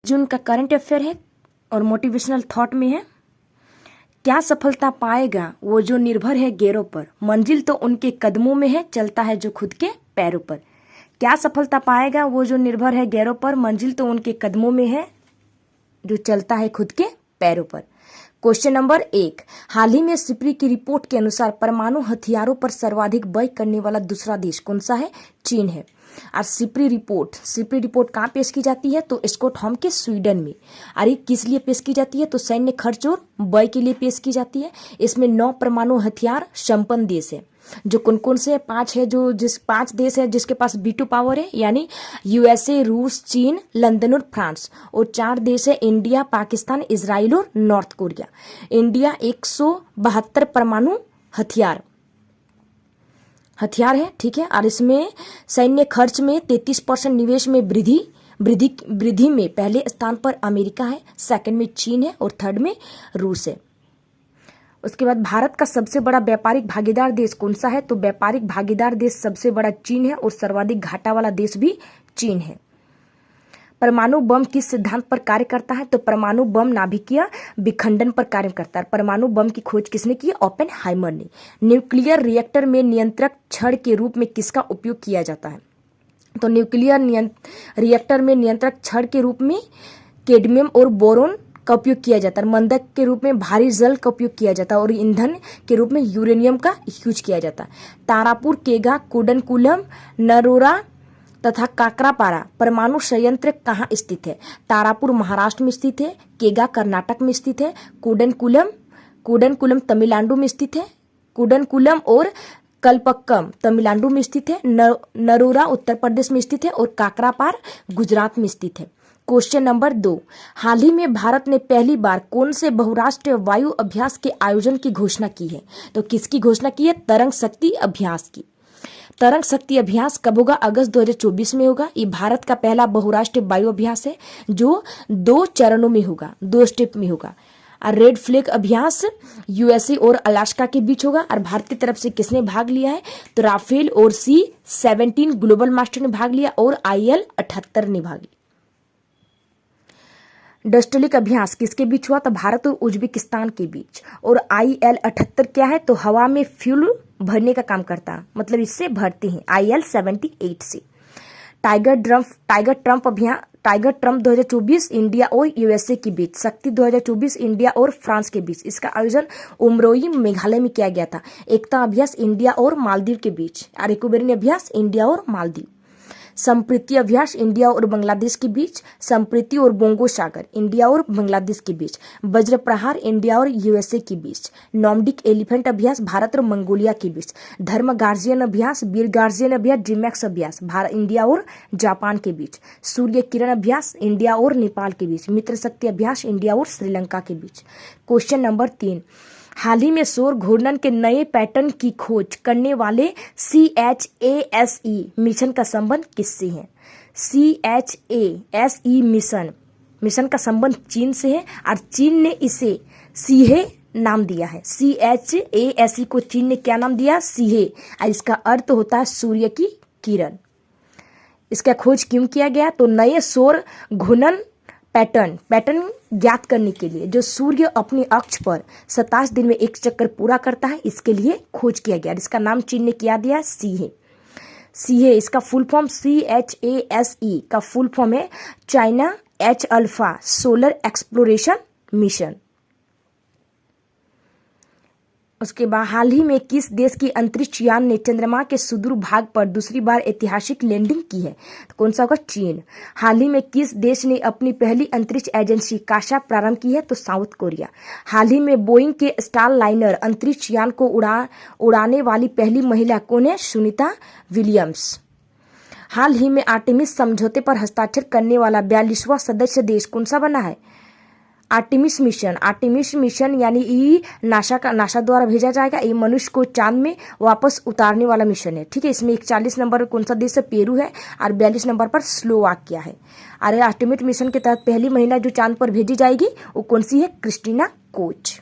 जून का current affair है और मोटिवेशनल थॉट में है। क्या सफलता पाएगा वो जो निर्भर है गैरों पर, मंजिल तो उनके कदमों में है, चलता है जो खुद के पैरों पर। क्या सफलता पाएगा वो जो निर्भर है गैरों पर, मंजिल तो उनके कदमों में है, जो चलता है खुद के पैरों पर। क्वेश्चन नंबर 1, हाल ही में सिप्री की रिपोर्ट के अनुसार परमाणु हथियारों पर सर्वाधिक व्यय करने वाला दूसरा देश कौन सा है? चीन है। और सिप्री रिपोर्ट कहाँ पेश की जाती है? तो स्टॉकहोम के स्वीडन में। और ये किस लिए पेश की जाती है? तो सैन्य खर्च और व्यय के लिए पेश की जाती है। इसमें 9 परमाणु हथियार संपन्न देश है। जो कौन कौन से 5 है? जो 5 देश है जिसके पास वीटो पावर है, यानी यूएसए, रूस, चीन, लंदन और फ्रांस। और 4 देश है इंडिया, पाकिस्तान, इजराइल और नॉर्थ कोरिया। इंडिया 172 परमाणु हथियार है, ठीक है। और इसमें सैन्य खर्च में 33% निवेश में वृद्धि में पहले स्थान पर अमेरिका है, सेकंड में चीन है और थर्ड में रूस है। उसके बाद भारत का सबसे बड़ा व्यापारिक भागीदार देश कौन सा है? तो व्यापारिक भागीदार देश सबसे बड़ा चीन है और सर्वाधिक घाटा वाला देश भी चीन है। परमाणु बम किस सिद्धांत पर कार्य करता है? तो परमाणु बम नाभिकीय विखंडन पर कार्य करता है। परमाणु बम की खोज किसने की? ओपेनहाइमर ने। न्यूक्लियर रिएक्टर में नियंत्रक छड़ के रूप में किसका उपयोग किया जाता है? तो न्यूक्लियर रिएक्टर में नियंत्रक छड़ के रूप में कैडमियम और बोरोन का उपयोग किया जाता है। मंदक के रूप में भारी जल का उपयोग किया जाता है और ईंधन के रूप में यूरेनियम का यूज किया जाता है। तारापुर, केगा, कुडनकुलम, नरोरा तथा काकरापारा परमाणु संयंत्र कहाँ स्थित है? तारापुर महाराष्ट्र में स्थित है, केगा कर्नाटक में स्थित है, कुडनकुलम तमिलनाडु में स्थित है, कुडनकुलम और कलपक्कम तमिलनाडु में स्थित है, नरोरा उत्तर प्रदेश में स्थित है और काकरापार गुजरात में स्थित है। क्वेश्चन नंबर 2, हाल ही में भारत ने पहली बार कौन से बहुराष्ट्रीय वायु अभ्यास के आयोजन की घोषणा की है? तो किसकी घोषणा की है? तरंग शक्ति अभ्यास की। तरंग शक्ति अभ्यास कब होगा? अगस्त 2024 में होगा। ये भारत का पहला बहुराष्ट्रीय वायु अभ्यास है जो 2 चरणों में होगा, 2 स्टेप में होगा। और रेड फ्लैग अभ्यास यूएसए और अलास्का के बीच होगा। और भारतीय तरफ से किसने भाग लिया है? तो राफेल और C-17 ग्लोबल मास्टर ने भाग लिया और IL-78 ने भाग लिया। डस्टलिक अभ्यास किसके बीच हुआ? तो भारत और उज्बेकिस्तान के बीच। और IL-78 क्या है? तो हवा में फ्यूल भरने का काम करता है, मतलब इससे भरते हैं IL-78 से। टाइगर ट्रम्प 2024 इंडिया और यूएसए के बीच। शक्ति 2024 इंडिया और फ्रांस के बीच। इसका आयोजन उमरोई मेघालय में किया गया था। एकता अभ्यास इंडिया और मालदीव के बीच। और इकोबेरिन अभ्यास इंडिया और मालदीव। संप्रीति अभ्यास इंडिया और बांग्लादेश के बीच। संप्रीति और बोंगो सागर इंडिया और बांग्लादेश के बीच। वज्र प्रहार इंडिया और यूएसए के बीच। नॉर्डिक एलिफेंट अभ्यास भारत और मंगोलिया के बीच। धर्म गार्जियन अभ्यास, वीर गार्जियन अभ्यास, ड्रीमैक्स अभ्यास भारत, इंडिया और जापान के बीच। सूर्य किरण अभ्यास इंडिया और नेपाल के बीच। मित्र शक्ति अभ्यास इंडिया और श्रीलंका के बीच। क्वेश्चन नंबर 3, हाल ही में सौर घूर्णन के नए पैटर्न की खोज करने वाले CHASE मिशन का संबंध किससे है? CHASE मिशन का संबंध चीन से है और चीन ने इसे सीहे नाम दिया है। CHASE को चीन ने क्या नाम दिया? सीहे। और इसका अर्थ होता है सूर्य की किरण। इसका खोज क्यों किया गया? तो नए सौर घूर्णन पैटर्न ज्ञात करने के लिए, जो सूर्य अपनी अक्ष पर 27 दिन में एक चक्कर पूरा करता है, इसके लिए खोज किया गया। इसका नाम चीन ने क्या दिया? सीहे। इसका फुल फॉर्म CHASE का फुल फॉर्म है China H alpha solar exploration mission. उसके बाद हाल ही में किस देश की अंतरिक्ष यान ने चंद्रमा के सुदूर भाग पर दूसरी बार ऐतिहासिक लैंडिंग की है? तो कौन सा होगा? चीन। हाल ही में किस देश ने अपनी पहली अंतरिक्ष एजेंसी कासा प्रारंभ की है? तो साउथ कोरिया। हाल ही में बोइंग के स्टार लाइनर अंतरिक्ष यान को उड़ाने वाली पहली महिला कौन है? सुनीता विलियम्स। हाल ही में आर्टेमिस समझौते पर हस्ताक्षर करने वाला 42वां सदस्य देश कौन सा बना है? आर्टेमिस मिशन यानी ये नासा द्वारा भेजा जाएगा। ये मनुष्य को चांद में वापस उतारने वाला मिशन है, ठीक है। इसमें 41 नंबर पर कौन सा देश है? पेरू है। और 42 नंबर पर स्लोवाकिया है। और आर्टेमिस मिशन के तहत पहली महिला जो चांद पर भेजी जाएगी वो कौन सी है? Christina Koch.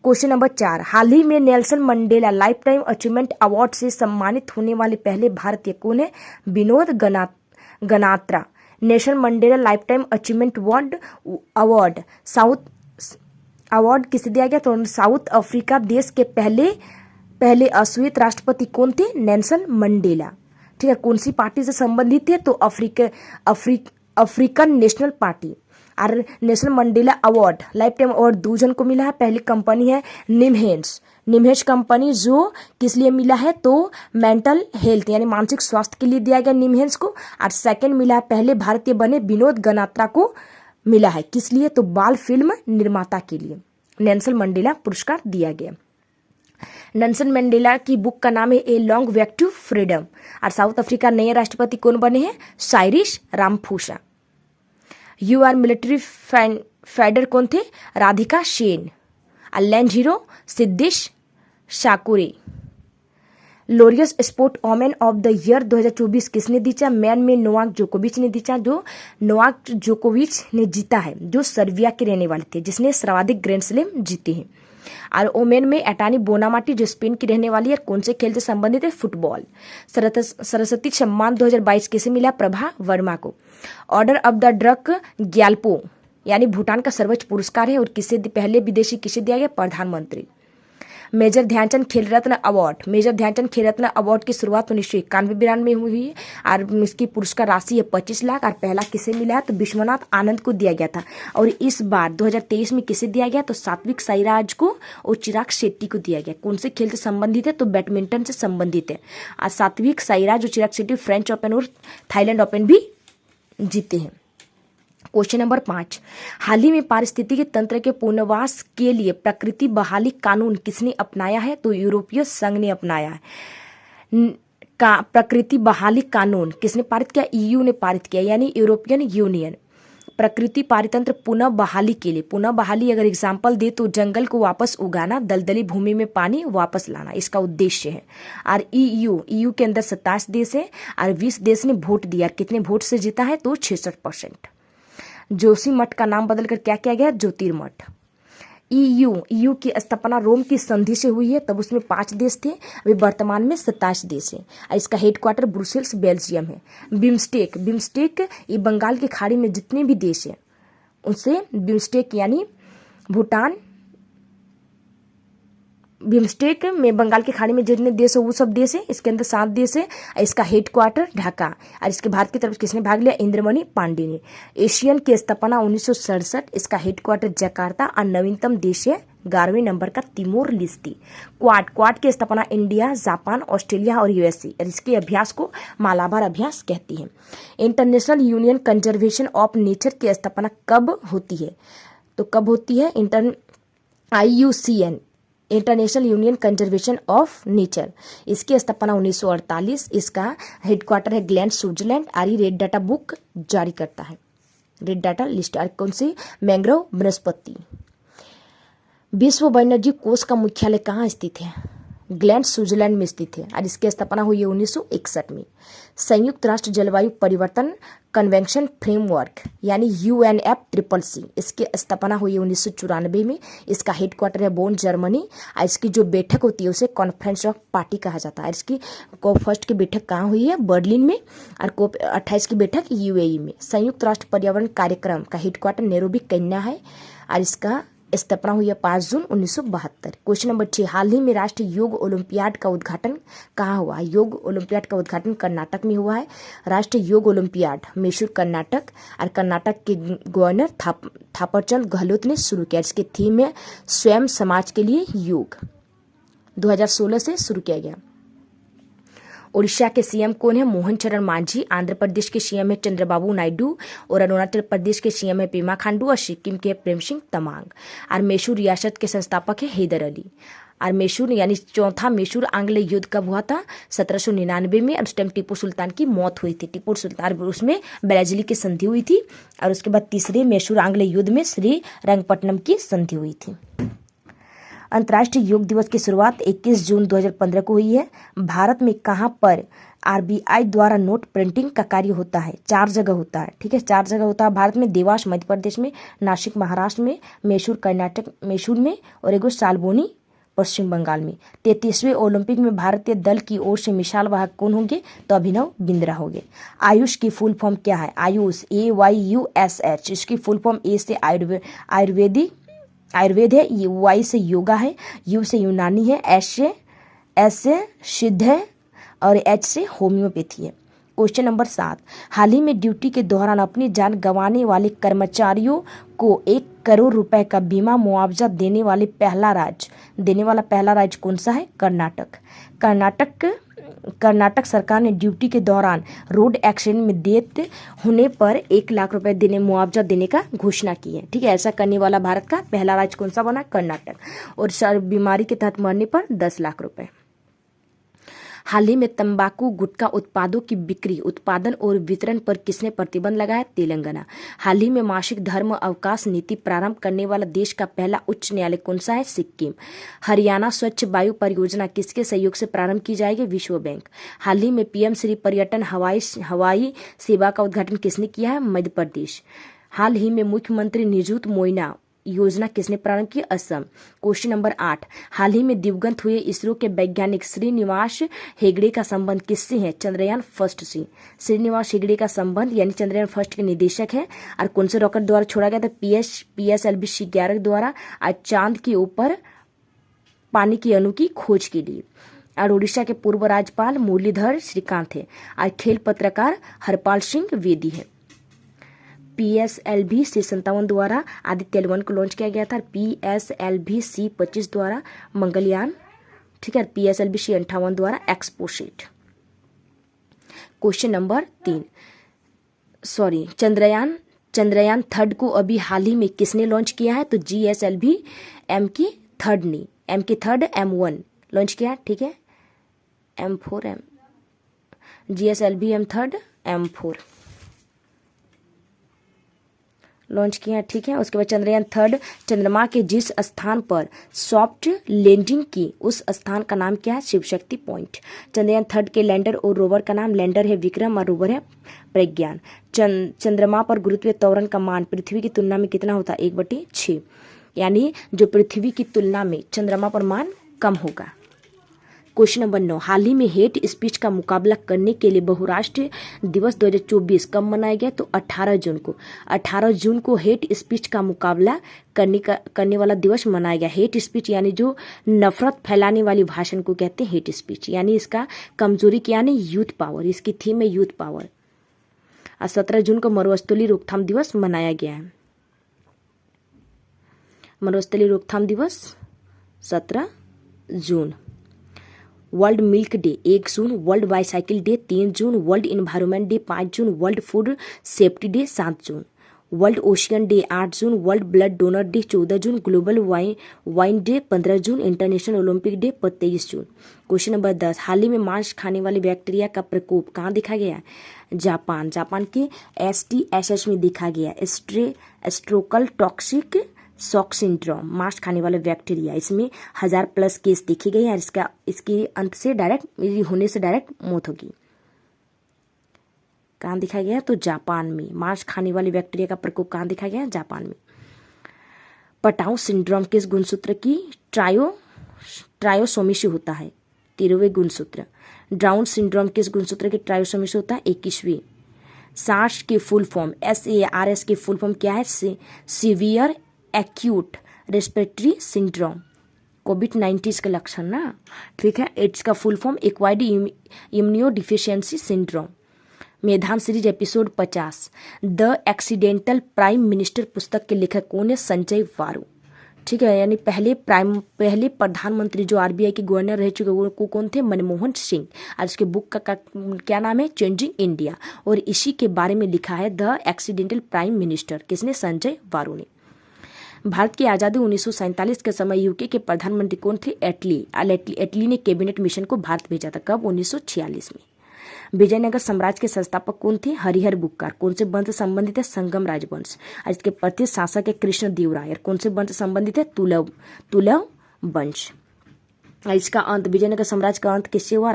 क्वेश्चन नंबर 4, हाल ही में Nelson Mandela lifetime achievement award से सम्मानित होने वाले पहले भारतीय कौन है? Vinod Ganatra. National Mandela lifetime achievement award south award किसे दिया गया? तो साउथ अफ्रीका देश के पहले अश्वेत राष्ट्रपति कौन थे? Nelson Mandela. ठीक है, कौन सी पार्टी से संबंधित थे? तो अफ्रीकन नेशनल पार्टी। और national Mandela award life time award 2 जन को मिला है। पहली कंपनी है निमहेंस कंपनी, जो किस लिए मिला है? तो मेंटल हेल्थ यानी मानसिक स्वास्थ्य के लिए दिया गया निमहेंस को। और सेकंड मिला है पहले भारतीय बने विनोद गनात्रा को मिला है, किस लिए? तो बाल फिल्म निर्माता के लिए नेल्सन मंडेला पुरस्कार दिया गया। नेल्सन मंडेला की बुक का नाम है a long walk to freedom. और साउथ अफ्रीका नए राष्ट्रपति कौन बने हैं? Cyril Ramaphosa. यूआर मिलिट्री फाइटर कौन थे? Radhika Sen. Land hero Siddhesh Shakure. Laureus sport women of the year 2024 किसने जीता? मैन में नोवाक जोकोविच ने जीता। जो नोवाक जोकोविच ने जीता है, जो सर्बिया के रहने वाले थे, जिसने सर्वाधिक ग्रैंड स्लैम जीते हैं। और ओमेन में एटानी बोनामाटी, जो स्पेन की रहने वाली है, कौन से खेल से संबंधित है? फुटबॉल। सरस्वती सम्मान 2022 किसे मिला? प्रभा वर्मा को। Order of the drug Gyalpo यानी भूटान का सर्वोच्च पुरस्कार है और किसे पहले विदेशी किसे दिया गया? प्रधानमंत्री। मेजर ध्यानचंद खेल रत्न अवार्ड की शुरुआत 1991-92 में हुई है और इसकी पुरस्कार राशि है 25 लाख। और पहला किसे मिला है? तो विश्वनाथ आनंद को दिया गया था। और इस बार 2023 में किसे दिया गया? तो सात्विक साईराज को और चिराग शेट्टी को दिया गया। कौन से खेल से संबंधित है? तो बैडमिंटन से संबंधित है। और सात्विक साईराज और चिराग शेट्टी फ्रेंच ओपन और थाईलैंड ओपन भी जीते हैं। क्वेश्चन नंबर 5, हाल ही में पारिस्थितिकी तंत्र के पुनर्वास के लिए प्रकृति बहाली कानून किसने अपनाया है? तो यूरोपीय संघ ने अपनाया है। प्रकृति बहाली कानून किसने पारित किया? ईयू ने पारित किया, यानी यूरोपियन यूनियन। प्रकृति पारितंत्र पुनः बहाली के लिए, पुनः बहाली अगर एग्जाम्पल दे तो जंगल को वापस उगाना, दलदली भूमि में पानी वापस लाना, इसका उद्देश्य है। और ईयू के अंदर 27 देश है और 20 देश ने वोट दिया। कितने वोट से जीता है? तो 66%। जोशी मठ का नाम बदलकर क्या किया गया? ज्योतिर्मठ। ईयू की स्थापना रोम की संधि से हुई है, तब उसमें 5 देश थे, अभी वर्तमान में 27 देश है। और इसका हेडक्वार्टर ब्रुसेल्स बेल्जियम है। बिम्स्टेक ये बंगाल की खाड़ी में जितने भी देश हैं उनसे बिम्स्टेक यानी भूटान, बिम्स्टेक में बंगाल की खाड़ी में जितने देश है वो सब देश है। इसके अंदर 7 देश है। इसका हेडक्वार्टर ढाका। और इसके भारत की तरफ किसने भाग लिया? इंद्रमणि पांडे ने। एशियन की स्थापना 1967, इसका हेडक्वार्टर जकार्ता। और नवीनतम देश है 11वें नंबर का तिमोर लिस्ती। क्वाड की स्थापना इंडिया, जापान, ऑस्ट्रेलिया और यूएसए। और इसके अभ्यास को मालाबार अभ्यास कहती है। International union conservation of nature की स्थापना कब होती है? तो कब होती है? IUCN international union conservation of nature, इसकी स्थापना 1948। इसका हेडक्वार्टर है ग्लैंड, स्विट्जरलैंड। आरी रेड डाटा बुक जारी करता है। रेड डाटा लिस्ट कौन सी? मैंग्रोव वनस्पति। विश्व वन्यजीव कोष का मुख्यालय कहाँ स्थित है? ग्लैंड, स्विट्जरलैंड में स्थित है। और इसकी स्थापना हुई है 1961 में। संयुक्त राष्ट्र जलवायु परिवर्तन कन्वेंशन फ्रेमवर्क यानी UNFCCC, इसकी स्थापना हुई है 1994 में। इसका हेडक्वार्टर है बोन, जर्मनी। और इसकी जो बैठक होती है उसे कॉन्फ्रेंस ऑफ पार्टी कहा जाता है। इसकी COP1 की बैठक कहाँ हुई है? बर्लिन में। और COP28 की बैठक UAE में। संयुक्त राष्ट्र पर्यावरण कार्यक्रम का हेडक्वार्टर नैरोबी, केन्या है। और इसका स्थापना हुई है 5 जून 1972। क्वेश्चन नंबर 6, हाल ही में राष्ट्रीय योग ओलंपियाड का उद्घाटन कहाँ हुआ? योग ओलंपियाड का उद्घाटन कर्नाटक में हुआ है। राष्ट्रीय योग ओलंपियाड मैसूर, कर्नाटक। और कर्नाटक के गवर्नर थापरचंद गहलोत ने शुरू किया। इसके थीम है स्वयं समाज के लिए योग। 2016 से शुरू किया गया। उड़ीसा के सीएम कौन है? मोहन चरण मांझी। आंध्र प्रदेश के सीएम है चंद्रबाबू नायडू। और अरुणाचल प्रदेश के सीएम है पेमा खांडू। और सिक्किम के प्रेम सिंह तमांग। और मैसूर रियासत के संस्थापक है हैदर अली। और मैसूर यानी चौथा मैसूर आंग्ल युद्ध कब हुआ था? 1799 में। और उस टाइम टीपू सुल्तान की मौत हुई थी। टीपू सुल्तान, उसमें बेलाजिली की संधि हुई थी। और उसके बाद तीसरे मैसूर आंग्ल युद्ध में श्री रंगपट्टनम की संधि हुई थी। अंतर्राष्ट्रीय योग दिवस की शुरुआत 21 जून 2015 को हुई है। भारत में कहाँ पर RBI द्वारा नोट प्रिंटिंग का कार्य होता है? 4 जगह होता है। ठीक है, 4 जगह होता है भारत में। देवास मध्य प्रदेश में, नासिक महाराष्ट्र में, मैसूर कर्नाटक मैसूर में, और एगो सालबोनी पश्चिम बंगाल में। 33वें ओलंपिक में भारतीय दल की ओर से मिसाल वाहक कौन होंगे? तो अभिनव बिंद्रा होंगे। आयुष की फुल फॉर्म क्या है? आयुष AYUSH, इसकी फुल फॉर्म ए से आयुर्वेद है, वाई से योगा है, यू से यूनानी है, एस से सिद्ध है और एच से होम्योपैथी है। क्वेश्चन नंबर 7, हाल ही में ड्यूटी के दौरान अपनी जान गंवाने वाले कर्मचारियों को 1 करोड़ रुपए का बीमा मुआवजा देने वाला पहला राज्य कौन सा है? कर्नाटक सरकार ने ड्यूटी के दौरान रोड एक्सीडेंट में डेथ होने पर 1 लाख रुपए मुआवजा देने का घोषणा की है। ठीक है, ऐसा करने वाला भारत का पहला राज्य कौन सा बना? कर्नाटक। और बीमारी के तहत मरने पर 10 लाख रुपए। हाल ही में तंबाकू गुटखा उत्पादों की बिक्री, उत्पादन और वितरण पर किसने प्रतिबंध लगाया? तेलंगाना। हाल ही में मासिक धर्म अवकाश नीति प्रारंभ करने वाला देश का पहला उच्च न्यायालय कौन सा है? सिक्किम। हरियाणा स्वच्छ वायु परियोजना किसके सहयोग से प्रारंभ की जाएगी? विश्व बैंक। हाल ही में PM श्री पर्यटन हवाई सेवा का उद्घाटन किसने किया है? मध्य प्रदेश। हाल ही में मुख्यमंत्री निजुत मोइना योजना किसने प्रारंभ की? असम। क्वेश्चन नंबर 8, हाल ही में दिवंगत हुए इसरो के वैज्ञानिक श्रीनिवास हेगड़े का संबंध किससे है? चंद्रयान फर्स्ट से। श्रीनिवास हेगड़े का संबंध यानी चंद्रयान फर्स्ट के निदेशक है और कौन से रॉकेट द्वारा छोड़ा गया था? PSLV-11 द्वारा आज चांद के ऊपर पानी की अणु की खोज के लिए। और उड़ीसा के पूर्व राज्यपाल मुरलीधर श्रीकांत है और खेल पत्रकार हरपाल सिंह वेदी है। PSLV-57 द्वारा आदित्य L1 को लॉन्च किया गया था। PSLV-C25 द्वारा मंगलयान, ठीक है, PSLV-C58 द्वारा एक्सपोसेट। क्वेश्चन नंबर 3, चंद्रयान 3 को अभी हाल ही में किसने लॉन्च किया है? तो GSLV M3 ने M3 M1 लॉन्च किया। ठीक है, M4 GSLV M3 M4 launch किया। ठीक है, उसके बाद चंद्रयान 3 चंद्रमा के जिस स्थान पर सॉफ्ट लैंडिंग की उस स्थान का नाम क्या है? शिव शक्ति पॉइंट। चंद्रयान 3 के लैंडर और रोवर का नाम, लैंडर है विक्रम और रोवर है प्रज्ञान। चंद्रमा पर गुरुत्वीय त्वरण का मान पृथ्वी की तुलना में कितना होता है? 1/6, यानी जो पृथ्वी की तुलना में चंद्रमा पर मान कम होगा। क्वेश्चन नंबर 9, हाल ही में हेट स्पीच का मुकाबला करने के लिए बहुराष्ट्रीय दिवस 2024 कब मनाया गया? तो 18 जून को हेट स्पीच का मुकाबला करने वाला दिवस मनाया गया। हेट स्पीच यानी जो नफरत फैलाने वाली भाषण को कहते हैं हेट स्पीच, यानी इसका कमजोरी क्या यानी यूथ पावर, इसकी थीम है यूथ पावर। और 17 जून को मरुस्थलीय रोकथाम दिवस मनाया गया है। मरुस्थलीय रोकथाम दिवस 17 जून। वर्ल्ड मिल्क डे 1 जून, वर्ल्ड बाईसाइकिल डे 3 जून, वर्ल्ड इन्वायरमेंट डे 5 जून, वर्ल्ड फूड सेफ्टी डे 7 जून, वर्ल्ड ओशियन डे 8 जून, वर्ल्ड ब्लड डोनर डे 14 जून, ग्लोबल वाइन डे 15 जून, इंटरनेशनल ओलंपिक डे 23 जून। क्वेश्चन नंबर 10, हाल ही में मांस खाने वाले बैक्टीरिया का प्रकोप कहाँ देखा गया? जापान के STSH में देखा गया। स्ट्रोकल टॉक्सिक शॉक सिंड्रोम, मांस खाने वाले बैक्टीरिया, इसमें 1000+ केस देखे गए हैं। इसके अंत से होने से डायरेक्ट मौत होगी। कहाँ देखा गया? तो जापान में मांस खाने वाले बैक्टीरिया का प्रकोप कहाँ देखा गया? जापान में। पटाउ सिंड्रोम किस गुणसूत्र की ट्रायोसोमी से होता है? 13वें गुणसूत्र। डाउन सिंड्रोम किस गुणसूत्र की ट्रायोसोमी से होता है? 21वें। सार्स की फुल फॉर्म SARS की फुल फॉर्म क्या है? सीवियर एक्यूट रेस्पिरेटरी सिंड्रोम, कोविड-19 इसका लक्षण ना। ठीक है, एड्स का full form acquired immuno deficiency syndrome. मेधान series episode 50, the accidental prime minister पुस्तक के लेखक कौन है? संजय वारू। ठीक है, यानी पहले प्रधानमंत्री जो RBI के गवर्नर रह चुके वो कौन थे? मनमोहन सिंह। और इसके बुक का क्या नाम है? Changing India. और इसी के बारे में लिखा है द एक्सीडेंटल प्राइम मिनिस्टर, किसने? संजय वारू ने। भारत की आज़ादी 1947 के समय यूके के प्रधानमंत्री कौन थे? एटली ने कैबिनेट मिशन को भारत भेजा था। कब? 1946 में। विजयनगर साम्राज्य के संस्थापक कौन थे? हरिहर बुक्कार। कौन से वंश से संबंधित है? संगम राजवंश। इसके प्रतिष्ठित शासक है कृष्ण देव राय। कौन से वंश से संबंधित है? तुलव वंश। इसका अंत, विजयनगर साम्राज्य का अंत किससे हुआ?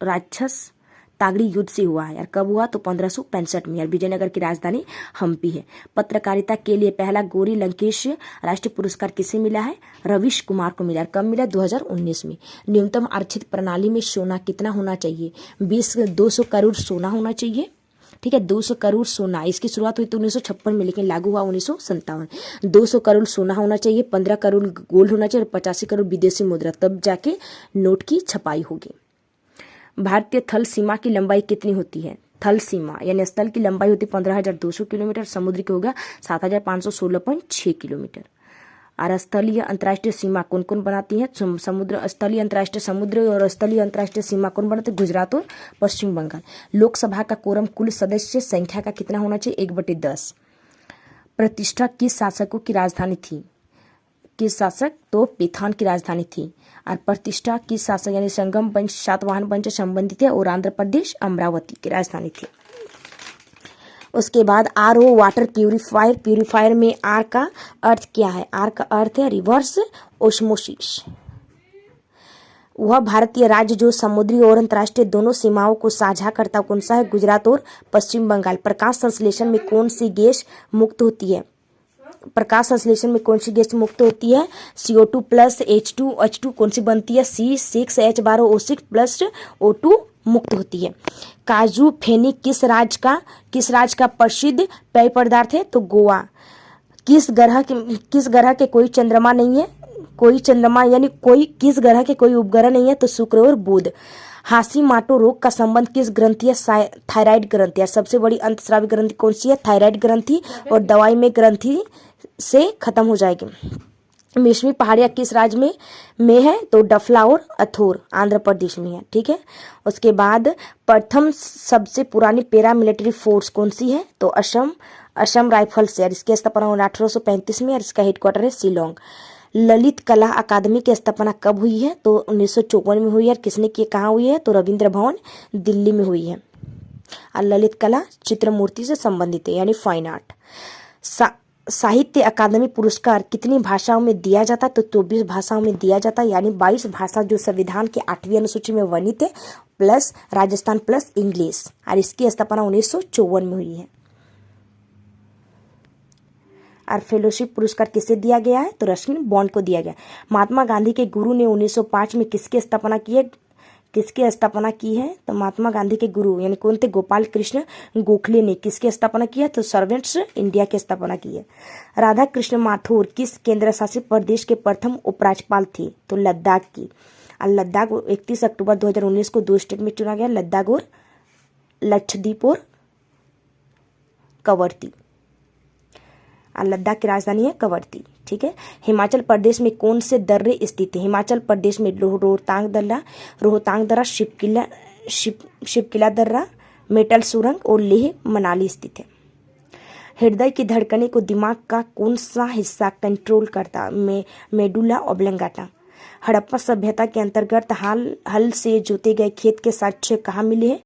राक्षस तागड़ी युद्ध से हुआ है यार। कब हुआ? तो 1565 में यार। विजयनगर की राजधानी हम्पी है। पत्रकारिता के लिए पहला गौरी लंकेश राष्ट्रीय पुरस्कार किसे मिला है? रवीश कुमार को मिला। कब मिला? 2019 में। न्यूनतम आरक्षित प्रणाली में सोना कितना होना चाहिए? 200 करोड़ सोना होना चाहिए, ठीक है। 200 करोड़ सोना, इसकी शुरुआत हुई तो 1956 में, लेकिन लागू हुआ 1957। 200 करोड़ सोना होना चाहिए, 15 करोड़ गोल्ड होना चाहिए और 85 करोड़ विदेशी मुद्रा, तब जाके नोट की छपाई होगी। भारतीय थल सीमा की लंबाई कितनी होती है? थल सीमा यानी स्थल की लंबाई होती है 15,200 किलोमीटर, समुद्र की होगा 7,516.6 किलोमीटर। और स्थलीय अंतर्राष्ट्रीय सीमा कौन कौन बनाती है? समुद्र, स्थलीय अंतर्राष्ट्रीय समुद्र और स्थलीय अंतर्राष्ट्रीय सीमा कौन बनाते हैं? गुजरात और पश्चिम बंगाल। लोकसभा का कोरम कुल सदस्य संख्या का कितना होना चाहिए? 1/10। प्रतिष्ठा किस शासकों की राजधानी थी? किस शासक? तो पिथान की राजधानी थी। और प्रतिष्ठा किस शासक यानी संगम वंश, सातवाहन वंश संबंधित है और आंध्र प्रदेश अमरावती की राजधानी थी। उसके बाद RO वाटर प्यूरिफायर। प्यूरिफायर में R का अर्थ क्या है? R का अर्थ है रिवर्स ओस्मोसिस। वह भारतीय राज्य जो समुद्री और अंतर्राष्ट्रीय दोनों सीमाओं को साझा करता कौन सा है? गुजरात और पश्चिम बंगाल। प्रकाश संश्लेषण में कौन सी गैस मुक्त होती है? प्रकाश संश्लेषण में कौन सी गैस मुक्त होती है? CO2 प्लस H2 कौन सी बनती है? C6H12O6 प्लस O2 मुक्त होती है। काजू फेनी किस राज्य का प्रसिद्ध पेय पदार्थ है? तो गोवा। किस ग्रह के कोई चंद्रमा नहीं है? कोई चंद्रमा यानी किस ग्रह के कोई उपग्रह नहीं है? तो शुक्र और बुध। हाशीमोटो रोग का संबंध किस ग्रंथि है? थायराइड ग्रंथि है। सबसे बड़ी अंतस्रावी ग्रंथि कौन सी है? थायराइड ग्रंथि। और दवाई में ग्रंथि से खत्म हो जाएगी। मिश्मी पहाड़ियाँ किस राज्य में है? तो डफला और अथोर आंध्र प्रदेश में है, ठीक है। उसके बाद प्रथम सबसे पुरानी पैरा मिलिट्री फोर्स कौन सी है? तो असम राइफल्स है। इसकी स्थापना 1835 में और इसका हेडक्वार्टर है शिलोंग। ललित कला अकादमी की स्थापना कब हुई है? तो 1954 में हुई है। किसने की, कहाँ हुई है? तो रविंद्र भवन दिल्ली में हुई है। और ललित कला चित्र मूर्ति से संबंधित है यानी फाइन आर्ट। साहित्य अकादमी पुरस्कार कितनी भाषाओं में दिया जाता है? तो 24 भाषाओं में दिया जाता है, यानी 22 भाषा जो संविधान की 8वीं अनुसूची में वर्णित है, प्लस राजस्थान प्लस इंग्लिश। और इसकी स्थापना 1954 में हुई है। और फेलोशिप पुरस्कार किसे दिया गया है? तो रस्किन बॉन्ड को दिया गया। महात्मा गांधी के गुरु ने 1905 में किसकी स्थापना की है? तो महात्मा गांधी के गुरु यानी कौन थे? गोपाल कृष्ण गोखले ने किसकी स्थापना की है? तो सर्वेंट्स इंडिया की स्थापना की है। राधा कृष्ण माथुर किस केंद्र शासित प्रदेश के प्रथम उपराज्यपाल थे? तो लद्दाख की। और लद्दाख 31 अक्टूबर 2019 को 2 स्टेट में चुना गया, लद्दाख और लक्षद्वीप और कवरती। और लद्दाख की राजधानी है कवरती, ठीक है। हिमाचल प्रदेश में कौन से दर्रे स्थित है? हिमाचल प्रदेश में रोहतांग दर्रा, शिपकिला दर्रा, मेटल सुरंग और लेह मनाली स्थित है। हृदय की धड़कने को दिमाग का कौन सा हिस्सा कंट्रोल करता? Medulla oblongata. हड़प्पा सभ्यता के अंतर्गत हल से जोते गए खेत के साक्ष्य कहाँ मिले हैं?